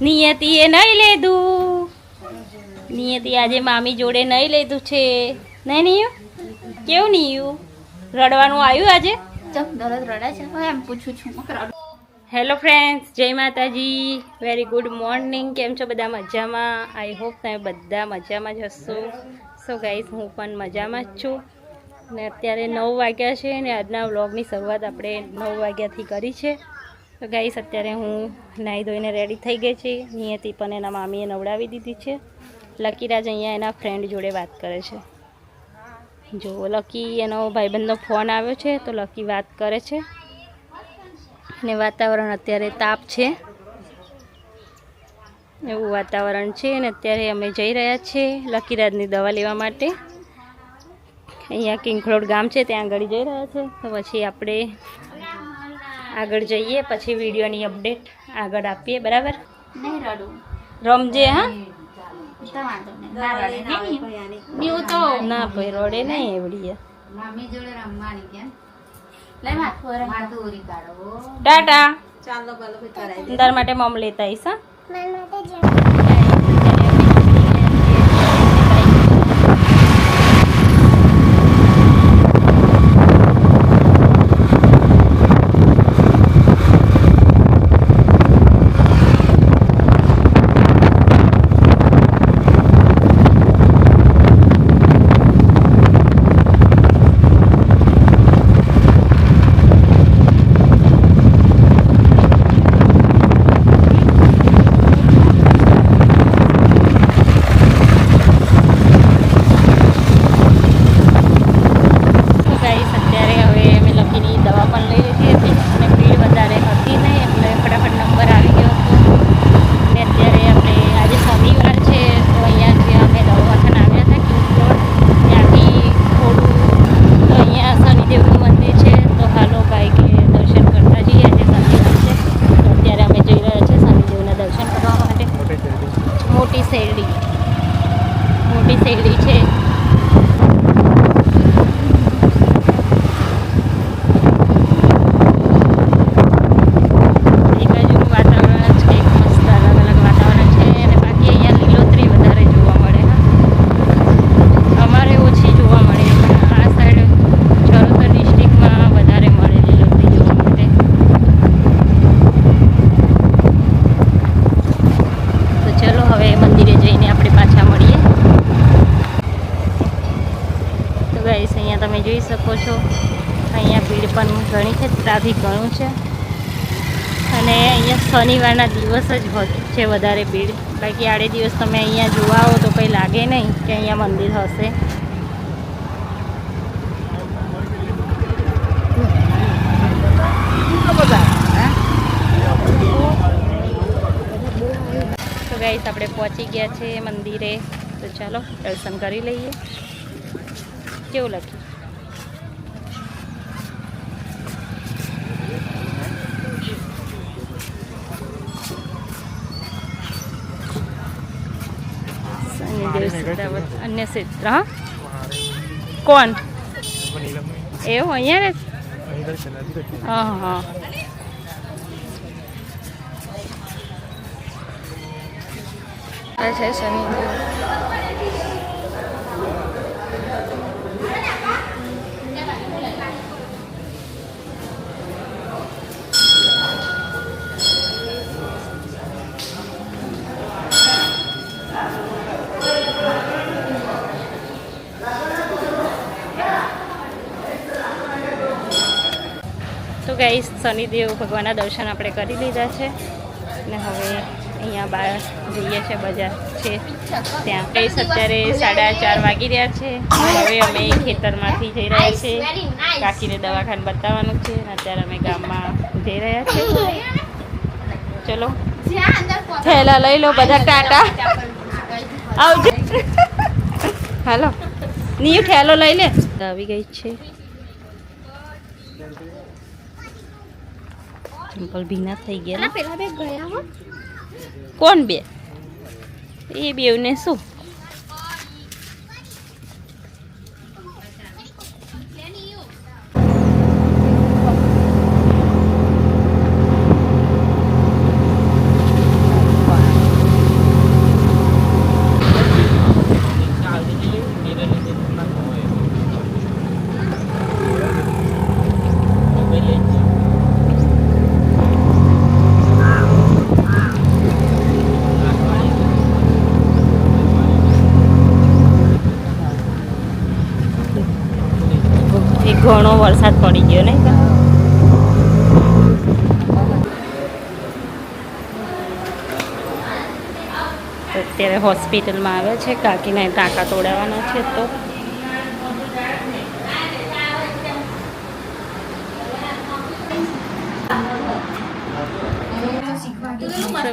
નિયતિએ નહીં લીધું. નિયતિ આજે મામી જોડે નહીં લીધું છે. નહીં નિયુ કેવું નિયુ રડવાનું આવ્યું આજે? એમ પૂછું છું. હેલો ફ્રેન્ડ્સ, જય માતાજી, વેરી ગુડ મોર્નિંગ. કેમ છો બધા? મજામાં? આઈ હોપ તમે બધા મજામાં જ હશો. સો ગાઈસ, હું પણ મજામાં જ છું. ને અત્યારે 9 વાગ્યા છે ને આજના વ્લોગની શરૂઆત આપણે 9 વાગ્યાથી કરી છે. તો ગાઈસ, અત્યારે હું નાહી ધોઈને રેડી થઈ ગઈ છે. નિયતિ પણ એના મામીએ નવડાવી દીધી છે. લકીરાજ અહીંયા એના ફ્રેન્ડ જોડે વાત કરે છે. જો લકી, એનો ભાઈબંધનો ફોન આવ્યો છે તો લકી વાત કરે છે. ને વાતાવરણ અત્યારે તાપ છે, એવું વાતાવરણ છે. ને અત્યારે અમે જઈ રહ્યા છીએ લકીરાજની દવા લેવા માટે. અહીંયા કિંખલોડ ગામ છે, ત્યાં આગળ જઈ રહ્યા છે. તો પછી આપણે આગળ જઈએ, પછી વિડીયોની અપડેટ આગળ આપીએ. બરાબર? રમજે. હા, ના ભાઈ રડે નહીં એવડી. ટાટા. તાર માટે મમ લેતા આવીશ. મોટી શેરડી છે. એ બાજુનું વાતાવરણ જ કંઈક મસ્ત અલગ અલગ વાતાવરણ છે. અને બાકી અહીંયા લીલોતરી વધારે જોવા મળે. હા, અમારે ઓછી જોવા મળે, પણ આ સાઈડ ચરોતર ડિસ્ટ્રિક્ટમાં વધારે મળે લીલોતરી જોવા માટે. તો ચલો હવે મંદિરે જઈને આપણે પાછા મળીએ. તો ગાઈસ, અહીંયા તમે જોઈ શકો છો, અહીંયા ભીડ પણ ઘણી છે, ટ્રાફિક ઘણું છે. અને અહીંયા શનિવારના દિવસ જ છે વધારે ભીડ. બાકી આડે દિવસ તમે અહીંયા જોવા આવો તો કંઈ લાગે નહીં કે અહીંયા મંદિર હશે. તો ગાઈસ, આપણે પહોંચી ગયા છે મંદિરે. તો ચાલો દર્શન કરી લઈએ. કેવું લખ્યું? અન્ય ક્ષેત્ર. હા, કોણ એવું અહીંયા રે? હા હા. આ છે શનિદેવ. તો ગાઈસ, શનિદેવ ભગવાનના દર્શન આપણે કરી લીધા છે. અને હવે અહીંયા બહાર જઈએ છીએ, બજાર છે ત્યાં. ગાઈસ, અત્યારે 4:30 વાગી રહ્યા છે. હવે અમે ખેતરમાંથી જઈ રહ્યા છીએ. કાકીને દવાખાને બતાવવાનું છે. અને અત્યારે અમે ગામમાં જઈ રહ્યા છીએ. ચલો થેલા લઈ લો બધા. ટાટા, આવજો. હાલો નીયુ ઠેલો લઈ લે. આવી ગઈ છે ચંપલ ભીના થઈ ગયા. પેલા બે ગયા હો. કોણ બે? એ બેવને શું? ઘણો વરસાદ પડી ગયો ને. અત્યારે હોસ્પિટલમાં આવ્યા છે, કાકીને ટાંકા તોડાવવાના છે. તો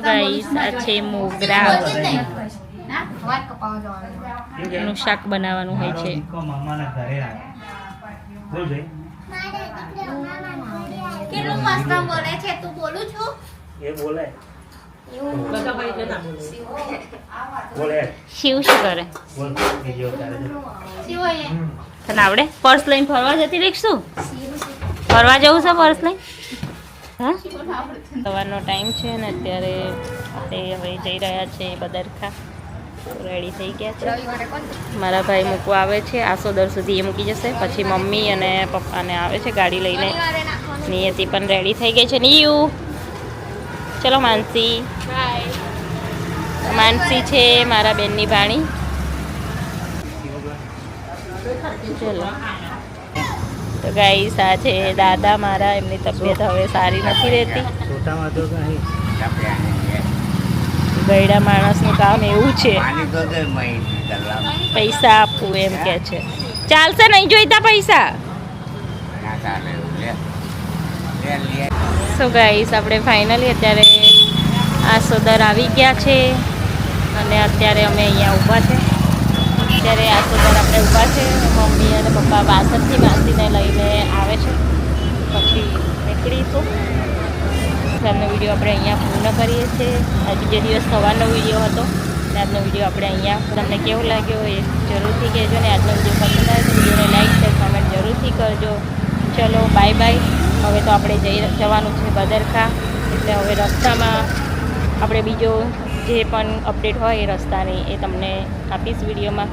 ગાઈસ આ છે મોગરા, એનું શાક બનાવવાનું હોય છે. કેટલું મસ્ત બોલે છે તું. બોલું છું એ બોલે શિવ શું કરે? તને આવડે? પર્સ લઈને ફરવા જતી રહીશ? શું ફરવા જવું છે પર્સ લઈને? હા, સવારનો ટાઈમ છે ને અત્યારે આપણે હવે જઈ રહ્યા છે બદરખા. રેડી થઈ ગયા છે. મારા ભાઈ મૂકવા આવે છે, આસોદર સુધી એ મૂકી જશે. પછી મમ્મી અને પપ્પાને આવે છે ગાડી લઈને. નિયતિ પણ રેડી થઈ ગઈ છે. નિયુ ચલો. માનસી માનસી છે મારા બેનની ભાણી. ચલો તો ગાઈસ આ છે દાદા મારા. એમની તબિયત હવે સારી નથી રહેતી. ગયડા માણસનું કામ એવું છે, પૈસા આપવું એમ કે છે. ચાલશે નહીં જોઈતા પૈસા. સો ગાઈસ આપણે ફાઇનલી અત્યારે આસોદર આવી ગયા છે અને અત્યારે અમે અહીંયા ઊભા છે. અત્યારે આસોદર આપણે ઊભા છે. મમ્મી અને પપ્પા પાછળથી માસીને લઈને આવે છે. પછી નીકળીશું. આજનો વિડીયો આપણે અહીંયા પૂર્ણ કરીએ છીએ. આ બીજો દિવસ સવારનો વિડીયો હતો અને આજનો વિડીયો આપણે અહીંયા. તમને કેવો લાગ્યો એ જરૂરથી કહેજો ને આજનો વિડીયો પસંદ આવે તો વિડીયોને લાઈક શેર કમેન્ટ જરૂરથી કરજો. ચલો બાય બાય. હવે તો આપણે જવાનું છે બદરખા. એટલે હવે રસ્તામાં આપણે બીજો જે પણ અપડેટ હોય એ રસ્તાની એ તમને આપીશ વિડીયોમાં.